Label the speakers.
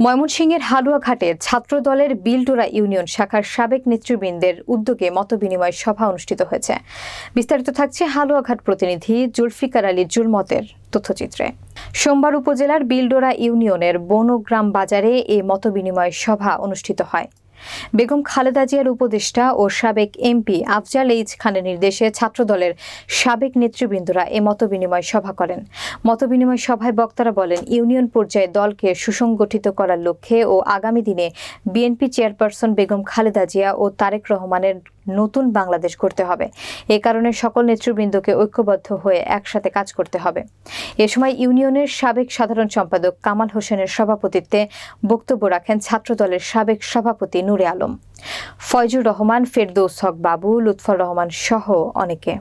Speaker 1: ময়মনসিংহের হালুয়াঘাটে ছাত্রদলের বিলডোরা ইউনিয়ন শাখার সাবেক নেতৃবৃন্দের উদ্যোগে মতবিনিময় সভা অনুষ্ঠিত হয়েছে। বিস্তারিত থাকছে হালুয়াঘাট প্রতিনিধি জুলফিকার আলী জুলমতের তথ্যচিত্রে। সোমবার উপজেলার বিলডোরা ইউনিয়নের বনগ্রাম বাজারে এই মতবিনিময় সভা অনুষ্ঠিত হয়। বেগম খালেদা জিয়ার উপদেষ্টা ও সাবেক এমপি আফজাল এইচ খানের নির্দেশে ছাত্রদলের সাবেক নেতৃবৃন্দরা এ মতবিনিময় সভা করেন। মতবিনিময় সভায় বক্তারা বলেন, ইউনিয়ন পর্যায়ে দলকে সুসংগঠিত করার লক্ষ্যে ও আগামী দিনে বিএনপি চেয়ারপারসন বেগম খালেদা জিয়া ও তারেক রহমানের নতুন বাংলাদেশ করতে হবে। এ কারণে সকল নেতৃবৃন্দকে ঐক্যবদ্ধ হয়ে একসাথে কাজ করতে হবে। এ সময় ইউনিয়নের সাবেক সাধারণ সম্পাদক কামাল হোসেনের সভাপতিত্বে বক্তব্য রাখেন ছাত্রদলের সাবেক সভাপতি নূরে আলম, ফয়জুর রহমান, ফেরদৌস হক বাবু, লুৎফর রহমান সহ অনেকে।